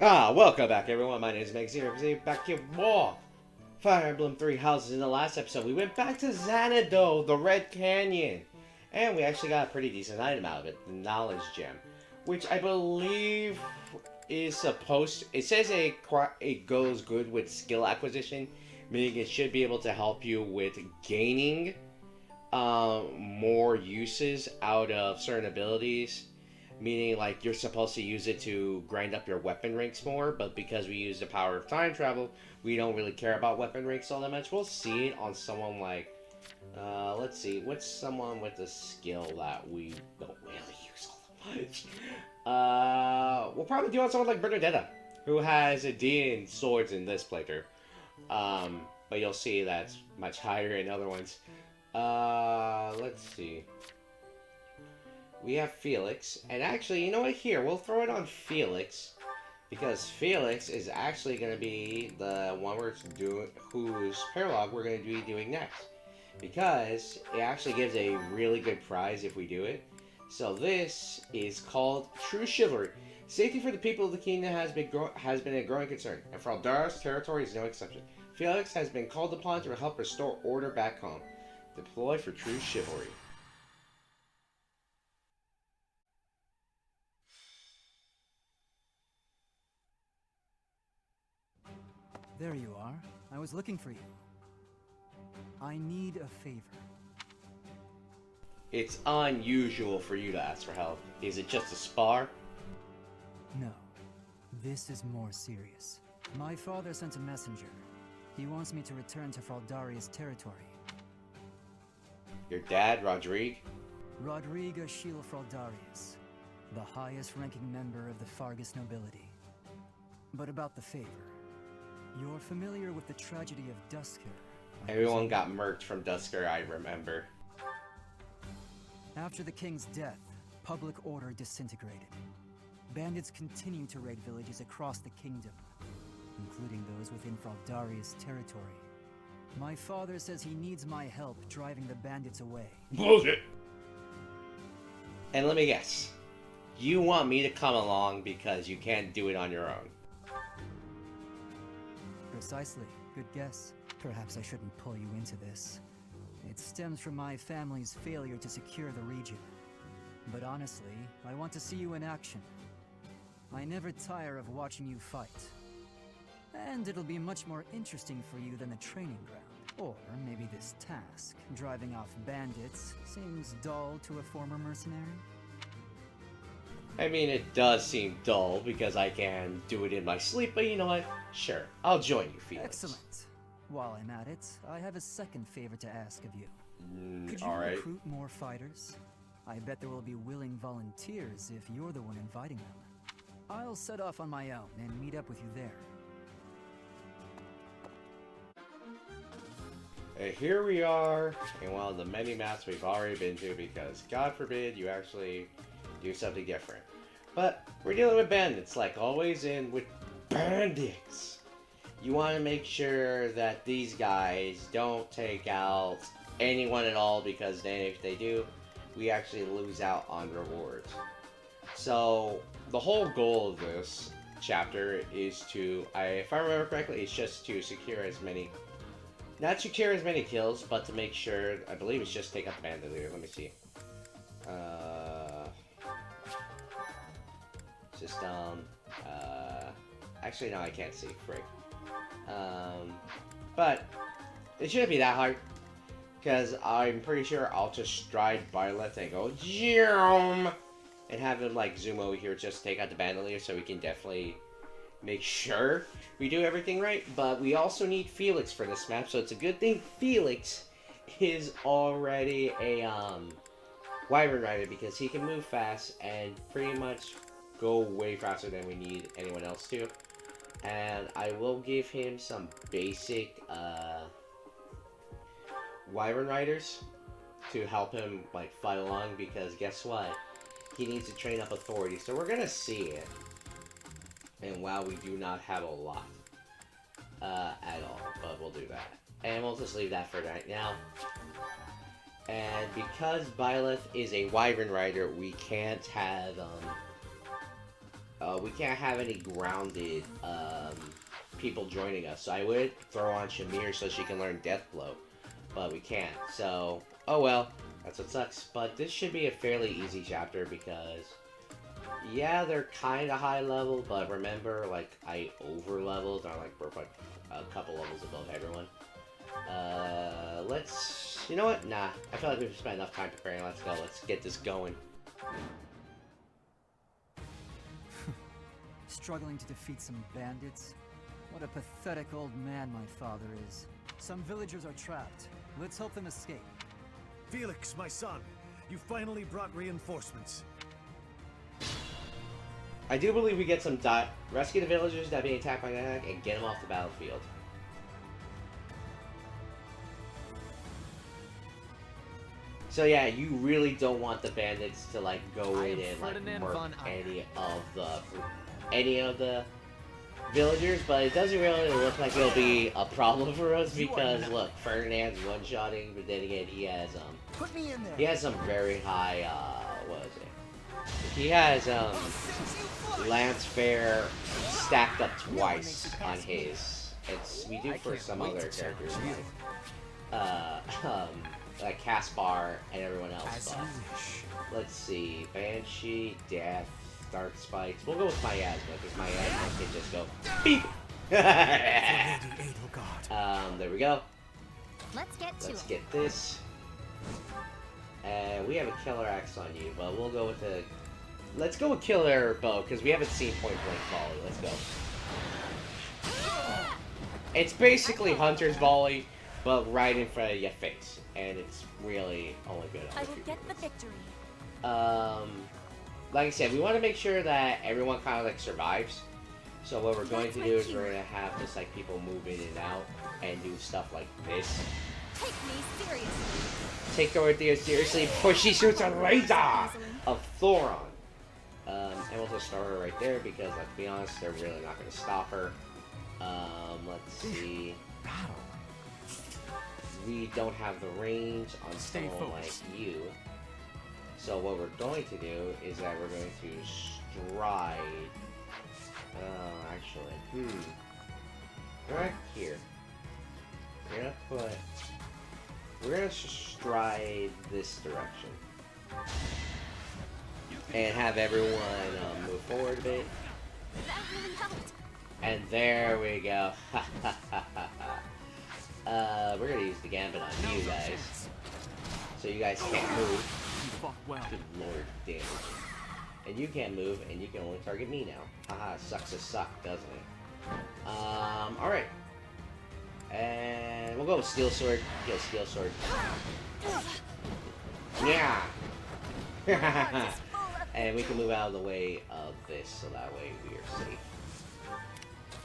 Welcome back everyone, my name is Meg Zero, back here with more Fire Emblem 3 Houses. In the last episode, we went back to Xanadu, the Red Canyon, and we actually got a pretty decent item out of it, the Knowledge Gem, which I believe is supposed to, it says it goes good with skill acquisition, meaning it should be able to help you with gaining more uses out of certain abilities. Meaning, like, you're supposed to use it to grind up your weapon ranks more, but because we use the power of time travel, we don't really care about weapon ranks all that much. We'll see it on someone like, let's see, what's someone with a skill that we don't really use all that much? We'll probably do it on someone like Bernadetta, who has a D in swords in this playthrough. But you'll see that's much higher in other ones. Let's see. We have Felix, and actually, you know what, here, we'll throw it on Felix, because Felix is actually going to be the one whose paralogue we're going to be doing next, because it actually gives a really good prize if we do it. So this is called True Chivalry. Safety for the people of the kingdom has been a growing concern, and Faldarius territory is no exception. Felix has been called upon to help restore order back home. Deploy for True Chivalry. There you are. I was looking for you. I need a favor. It's unusual for you to ask for help. Is it just a spar? No. This is more serious. My father sent a messenger. He wants me to return to Faldarius territory. Your dad, Rodrigue? Rodrigue Achille Faldarius, the highest-ranking member of the Fargus nobility. But about the favor. You're familiar with the tragedy of Dusker. Everyone got murked from Dusker, I remember. After the king's death, public order disintegrated. Bandits continue to raid villages across the kingdom, including those within Faldarius territory. My father says he needs my help driving the bandits away. Bullshit! And let me guess. You want me to come along because you can't do it on your own. Precisely. Good guess. Perhaps I shouldn't pull you into this. It stems from my family's failure to secure the region. But honestly, I want to see you in action. I never tire of watching you fight. And it'll be much more interesting for you than the training ground. Or maybe this task, driving off bandits, seems dull to a former mercenary? I mean, it does seem dull because I can do it in my sleep, but you know what? Sure, I'll join you, Felix. Excellent. While I'm at it, I have a second favor to ask of you. Could you Alright. recruit more fighters? I bet there will be willing volunteers if you're the one inviting them. I'll set off on my own and meet up with you there. Here we are in one of the many maps we've already been to because, God forbid, you actually do something different. But we're dealing with bandits, like always, and with bandits, you want to make sure that these guys don't take out anyone at all, because then if they do, we actually lose out on rewards. So the whole goal of this chapter is to, if I remember correctly, it's just to secure as many, not secure as many kills, but to make sure, I believe it's just take out the bandit leader. Let me see. System, actually no, I can't see, frick. But it shouldn't be that hard, because I'm pretty sure I'll just stride by left and go zoom, and have him like zoom over here, just take out the bandit leader, so we can definitely make sure we do everything right. But we also need Felix for this map, so it's a good thing Felix is already a wyvern rider, because he can move fast and pretty much go way faster than we need anyone else to. And I will give him some basic wyvern riders to help him like fight along, because guess what? He needs to train up authority, so we're gonna see it. And wow, we do not have a lot at all, but we'll do that. And we'll just leave that for right now. And because Byleth is a wyvern rider, we can't have we can't have any grounded people joining us. So I would throw on Shamir so she can learn Death Blow, but we can't. So, oh well, that's what sucks. But this should be a fairly easy chapter because, yeah, they're kind of high level, but remember, like, I over leveled. I like we're like a couple levels above everyone. Let's, you know what? Nah, I feel like we've spent enough time preparing. Let's go. Let's get this going. Struggling to defeat some bandits? What a pathetic old man my father is. Some villagers are trapped. Let's help them escape. Felix, my son, you finally brought reinforcements. I do believe we get some rescue the villagers that are being attacked by the attack and get them off the battlefield. So yeah, you really don't want the bandits to like go in and like murk any of the villagers, but it doesn't really look like it'll be a problem for us because look, Ferdinand's one-shotting, but then again he has Put me in there. he has some very high what is it? He has Lance Fair stacked up twice on his. It's we do for some other characters like Caspar and everyone else. But let's see, Banshee, Death, Dark Spikes. We'll go with Miasma because Miasma can just go beep. There we go. Let's get this. We have a killer axe on you, but we'll go with the. Let's go with killer bow because we haven't seen point blank volley. Let's go. It's basically Hunter's volley, but right in front of your face, and it's really only good. I will get the victory. Like I said, we want to make sure that everyone kind of like survives. So what we're going to do is we're going to have just like people move in and out and do stuff like this. Take me seriously. Take Dorothea seriously before she shoots a laser of Thoron. And we'll just start her right there because, let's be honest, they're really not going to stop her. Let's see. We don't have the range on someone like you. So what we're going to do is that we're going to stride. Actually, right here. We're gonna stride this direction and have everyone move forward a bit. That really helped. And there we go. We're gonna use the gambit on you guys, so you guys can't move. Good lord, damage. And you can't move, and you can only target me now. Haha, sucks to suck, doesn't it? Alright. And we'll go with Steel Sword. Get Steel Sword. Yeah! And we can move out of the way of this, so that way we are safe.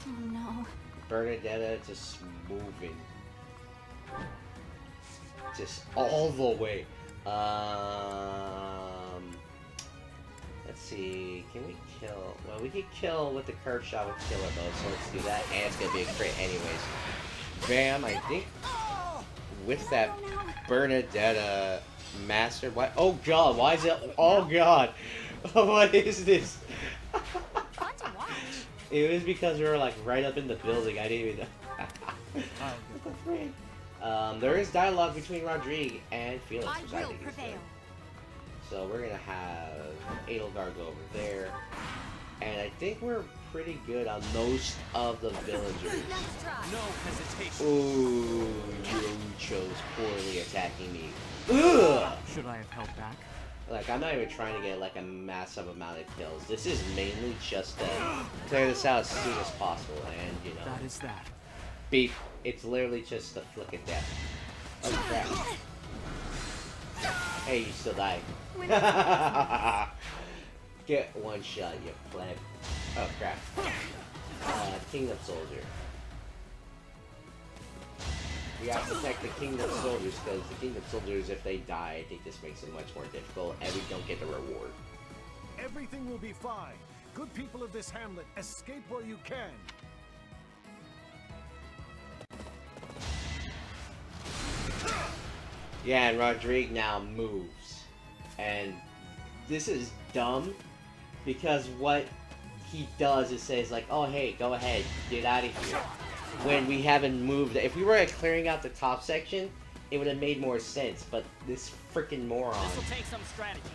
Oh no. Bernadetta just moving. Just all the way. Let's see, can we kill? Well, we could kill with the curve shot with killer bow, so let's do that, and it's gonna be a crit anyways. Bam, I think with that Bernadetta master, why? Oh god, why is it? Oh god, what is this? Fun to watch. It was because we were like right up in the building. I didn't even know. What the freak? There is dialogue between Rodrigue and Felix, which I think is good. So we're gonna have Edelgard go over there, and I think we're pretty good on most of the villagers. No hesitation. Ooh, you chose poorly attacking me. Ugh! Should I have held back? Like, I'm not even trying to get like a massive amount of kills. This is mainly just to clear this out as soon as possible, and you know. That is that. Beep. It's literally just a flick of death. Oh crap. Hey, you still died. Get one shot, you pleb. Oh crap. Kingdom Soldier. We have to protect the Kingdom Soldiers because the Kingdom Soldiers, if they die, I think this makes it much more difficult and we don't get the reward. Everything will be fine. Good people of this hamlet, escape while you can. Yeah, and Rodrigue now moves. And this is dumb because what he does is says like, oh hey, go ahead, get out of here. When we haven't moved, if we were clearing out the top section, it would have made more sense. But this freaking moron, This'll take some strategy.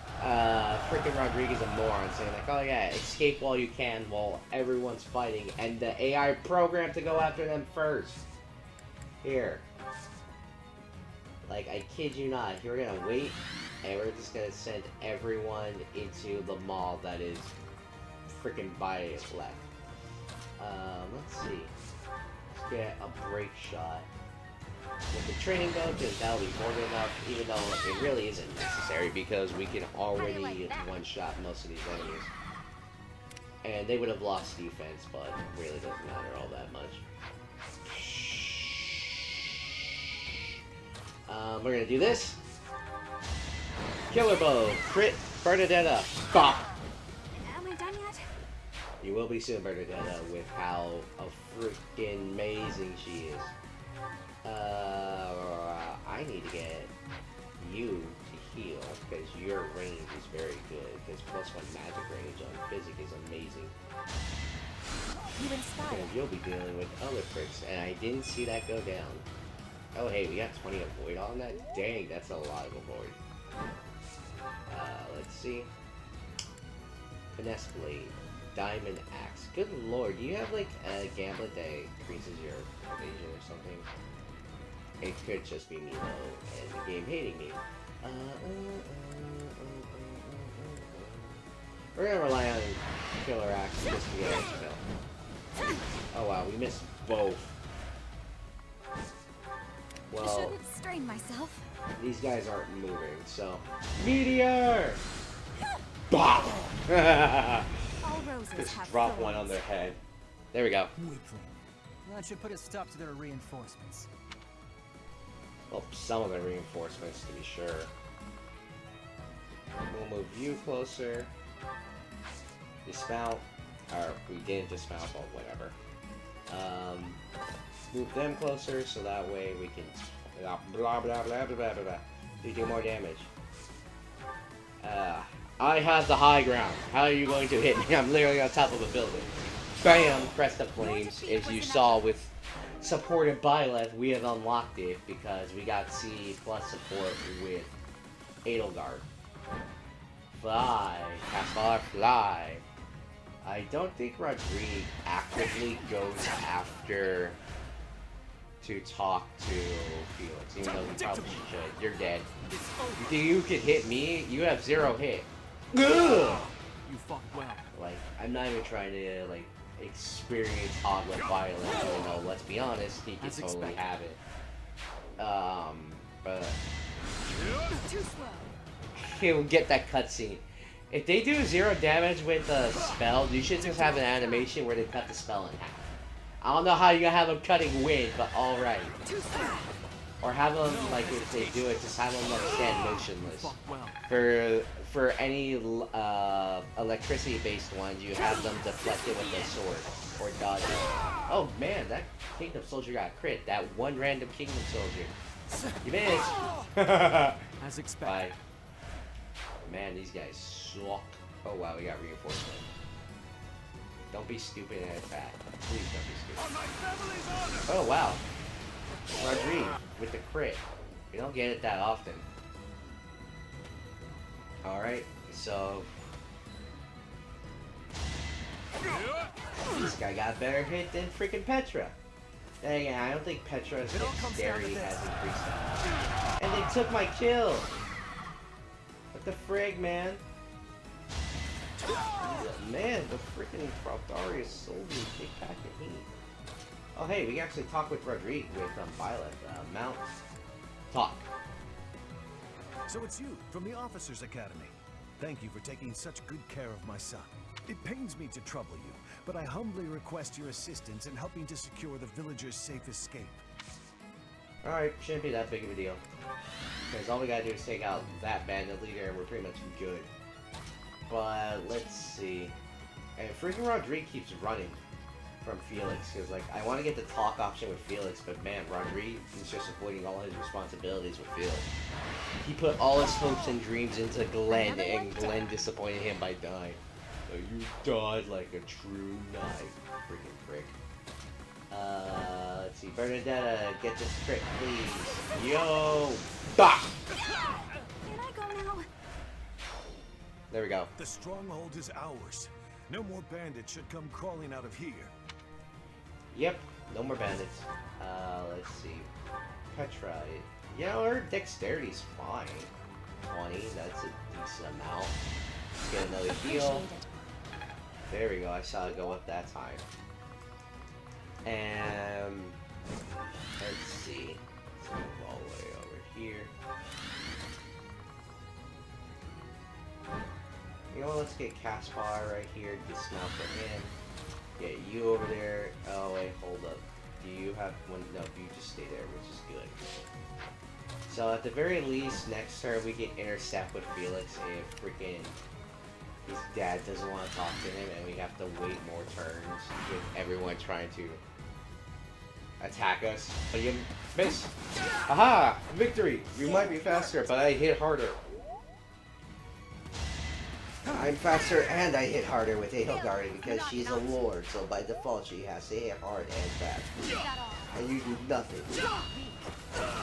freaking Rodriguez a moron saying like, oh yeah, escape while you can while everyone's fighting, and the AI programmed to go after them first. Here. Like, I kid you not, we're gonna wait, and we're just gonna send everyone into the mall that is freaking by left. Let's see. Let's get a break shot. With the training though, because that'll be more than enough, even though it really isn't necessary, because we can already one-shot most of these enemies. And they would have lost defense, but it really doesn't matter all that much. We're gonna do this. Killer bow, crit, Bernadetta. Bop! Am I done yet? You will be soon, Bernadetta, with how freaking amazing she is. I need to get you to heal, because your range is very good, because plus one magic range on physic is amazing. You inspire. Because you'll be dealing with other pricks, and I didn't see that go down. Oh hey, we got 20 avoid on that? Dang, that's a lot of avoid. Let's see. Finesse blade. Diamond axe. Good lord, do you have like a gamblet that increases your evasion or something? It could just be me though, and the game hating me. We're gonna rely on killer axe just to get a kill. Oh wow, we missed both. I Well, shouldn't strain myself. these guys aren't moving, so... Meteor! Bop! All roses Just have drop thorns. one on their head. There we go. Weakling. That should put a stop to their reinforcements. Well, some of the reinforcements, to be sure. We'll move you closer. Dismount. Or, we didn't dismount, but whatever. Move them closer, so that way we can... Blah, blah, blah, blah, blah, blah, blah. You do more damage. I have the high ground. How are you going to hit me? I'm literally on top of a building. Bam! Crest of Flames. As you saw with supported by left, we have unlocked it because we got C plus support with Edelgard. Fly. Caspar, fly. I don't think Rodrigue actively goes after to talk to Felix, even though he probably should. You're dead. You think you could hit me? You have 0 hit. Ugh! You fought well. Like, I'm not even trying to, like, experience Hogwarts violence, even though, let's be honest, he can As totally expected. have it. But... Too slow. he'll get that cutscene. If they do 0 damage with the spell, you should just have an animation where they cut the spell in half. I don't know how you're gonna have them cutting wind, but alright. Too slow. Or have them, like, if they do it, just have them, like, stand motionless. Fought well. For any electricity-based ones, you have them deflect it with a sword or dodge it. Oh man, that Kingdom Soldier got crit. That one random Kingdom Soldier. You missed. As expected. Bye. Man, these guys suck. Oh wow, we got reinforcement. Don't be stupid and fat. Please don't be stupid. Oh wow. Rodrigue with the crit. You don't get it that often. Alright, so... this guy got better hit than freaking Petra. Dang it, I don't think Petra's dexterity has increased. And they took my kill! What the frig, man? Man, the freaking Faldarius soldiers take back the heat. Oh hey, we can actually talk with Rodrigue with Violet. Mount. Talk. So it's you, from the Officers Academy. Thank you for taking such good care of my son. It pains me to trouble you, but I humbly request your assistance in helping to secure the villagers' safe escape. Alright, shouldn't be that big of a deal. Because all we gotta do is take out that bandit leader and we're pretty much good. But, let's see. And freaking Rodrigue keeps running from Felix, because, like, I want to get the talk option with Felix, but man, Rodrigue is just avoiding all his responsibilities with Felix. He put all his hopes and dreams into Glenn, and Glenn disappointed him by dying. You died like a true knight, freaking prick. Let's see, Bernadetta, get this crit, please. Yo! Bah! Can I go now? There we go. The stronghold is ours. No more bandits should come crawling out of here. Yep, no more bandits. Let's see. Petra, you know, her dexterity's fine. 20, that's a decent amount. Let's get another heal. There we go, I saw it go up that time. And let's see. Let's move all the way over here. You know what, let's get Caspar right here, dismount for him. Get you over there. Oh wait, hold up. Do you have one? No, you just stay there, which is good. So at the very least, next turn we can intercept with Felix if freaking his dad doesn't want to talk to him, and we have to wait more turns with everyone trying to attack us. But you miss. Aha! Victory! You might be faster, but I hit harder. I'm faster and I hit harder with Edelgard because she's a lord, so by default she has to hit hard and fast. And you do nothing.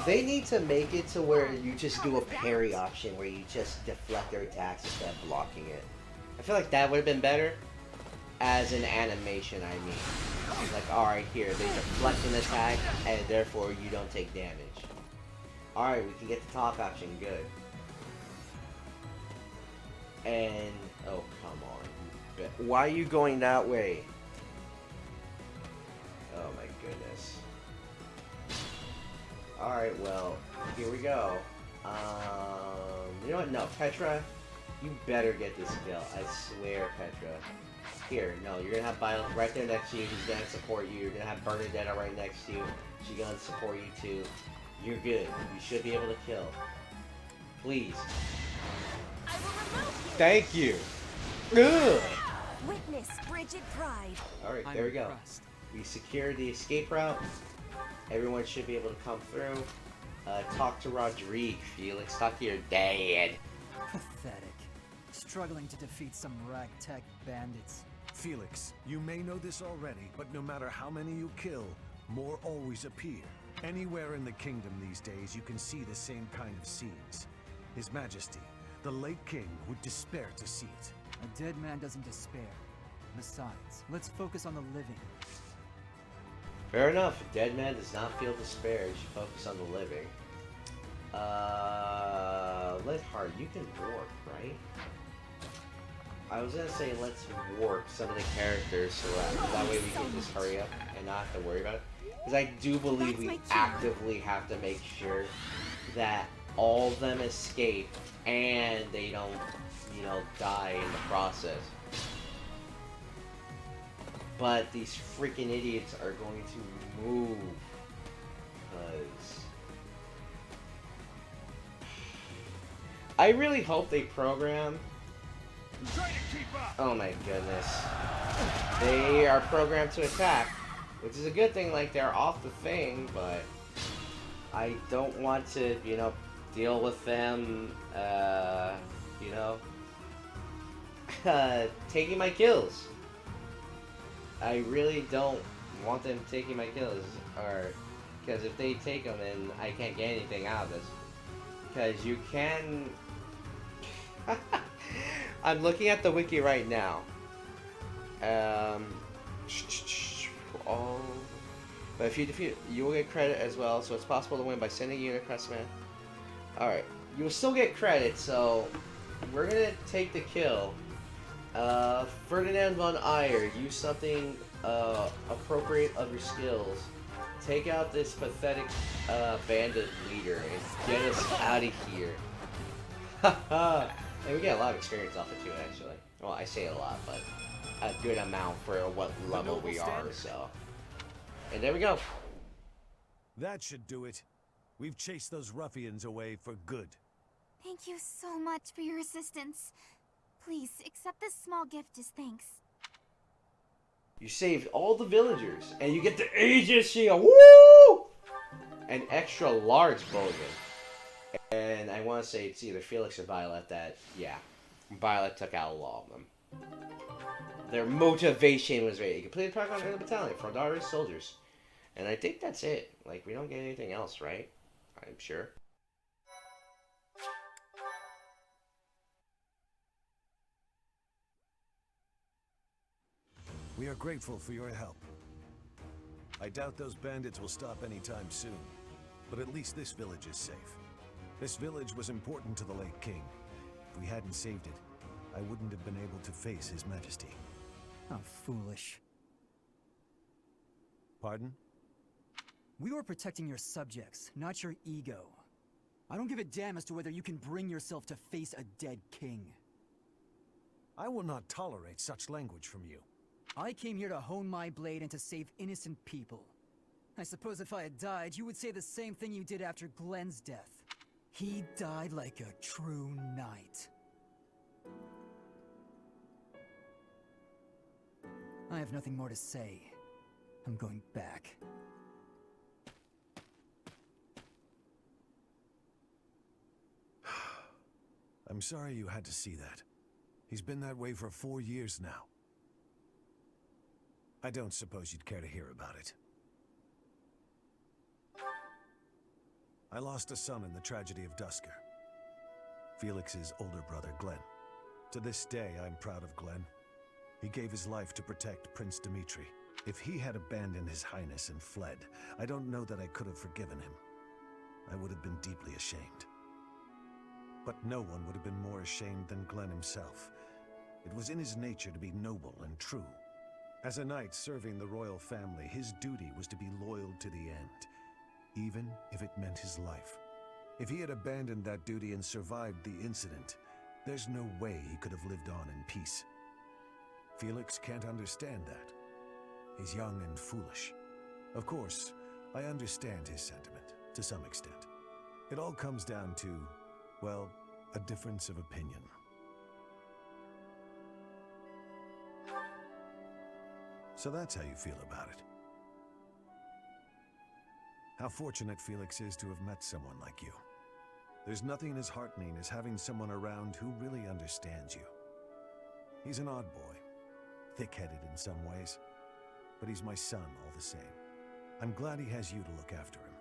They need to make it to where you just do a parry option where you just deflect their attacks instead of blocking it. I feel like that would have been better as an animation, I mean. Like, alright, here, they deflect an attack and therefore you don't take damage. Alright, we can get the talk option, good. And, oh, come on. Why are you going that way? Oh my goodness. Alright, well, here we go. You know what? No, Petra, you better get this kill. I swear, Petra. Here, no, you're gonna have Violet right there next to you. He's gonna support you. You're gonna have Bernadetta right next to you. She's gonna support you too. You're good. You should be able to kill. Please. Thank you. Good. Witness frigid pride. Alright, there we go. We secured the escape route. Everyone should be able to come through. Talk to Rodrigue, Felix. Talk to your dad. Pathetic. Struggling to defeat some ragtag bandits. Felix, you may know this already, but no matter how many you kill, more always appear. Anywhere in the kingdom these days, you can see the same kind of scenes. His Majesty, the late king, would despair to see it. A dead man doesn't despair. Besides, let's focus on the living. Fair enough. A dead man does not feel despair. You should focus on the living. Lidhart, you can warp, right? I was gonna say let's warp some of the characters so that way we can just hurry up and not have to worry about it. Because I do believe we actively have to make sure that all of them escape and they don't, you know, die in the process. But these freaking idiots are going to move. Because I really hope they program. Oh my goodness. They are programmed to attack, which is a good thing, like they're off the thing, but I don't want to, you know, deal with them, you know, taking my kills. I really don't want them taking my kills, or because if they take them, then I can't get anything out of this. Because you can. I'm looking at the wiki right now. Oh, but if you defeat, you will get credit as well. So it's possible to win by sending a unit across man. All right, you will still get credit. So we're gonna take the kill. Ferdinand von Eyre, use something appropriate of your skills. Take out this pathetic bandit leader and get us out of here. Haha. And we get a lot of experience off it too, actually. Well, I say a lot, but a good amount for what level we are, so. And there we go. That should do it. We've chased those ruffians away for good. Thank you so much for your assistance. Please, accept this small gift as thanks. You saved all the villagers, and you get the Aegis Shield. Woo! An extra large bowgun. And I want to say it's either Felix or Violet that, yeah, Violet took out a lot of them. Their motivation was right. You completed the project on the battalion, Faldarius soldiers. And I think that's it. Like, we don't get anything else, right? I'm sure. We are grateful for your help. I doubt those bandits will stop anytime soon, but at least this village is safe. This village was important to the late king. If we hadn't saved it, I wouldn't have been able to face his majesty. How foolish. Pardon? We were protecting your subjects, not your ego. I don't give a damn as to whether you can bring yourself to face a dead king. I will not tolerate such language from you. I came here to hone my blade and to save innocent people. I suppose if I had died, you would say the same thing you did after Glenn's death. He died like a true knight. I have nothing more to say. I'm going back. I'm sorry you had to see that. He's been that way for 4 years now. I don't suppose you'd care to hear about it. I lost a son in the tragedy of Dusker. Felix's older brother, Glenn. To this day, I'm proud of Glenn. He gave his life to protect Prince Dimitri. If he had abandoned his highness and fled, I don't know that I could have forgiven him. I would have been deeply ashamed. But no one would have been more ashamed than Glenn himself. It was in his nature to be noble and true. As a knight serving the royal family, his duty was to be loyal to the end, even if it meant his life. If he had abandoned that duty and survived the incident, there's no way he could have lived on in peace. Felix can't understand that. He's young and foolish. Of course, I understand his sentiment, to some extent. It all comes down to, well, a difference of opinion. So that's how you feel about it. How fortunate Felix is to have met someone like you. There's nothing as heartening as having someone around who really understands you. He's an odd boy, thick-headed in some ways, but he's my son all the same. I'm glad he has you to look after him.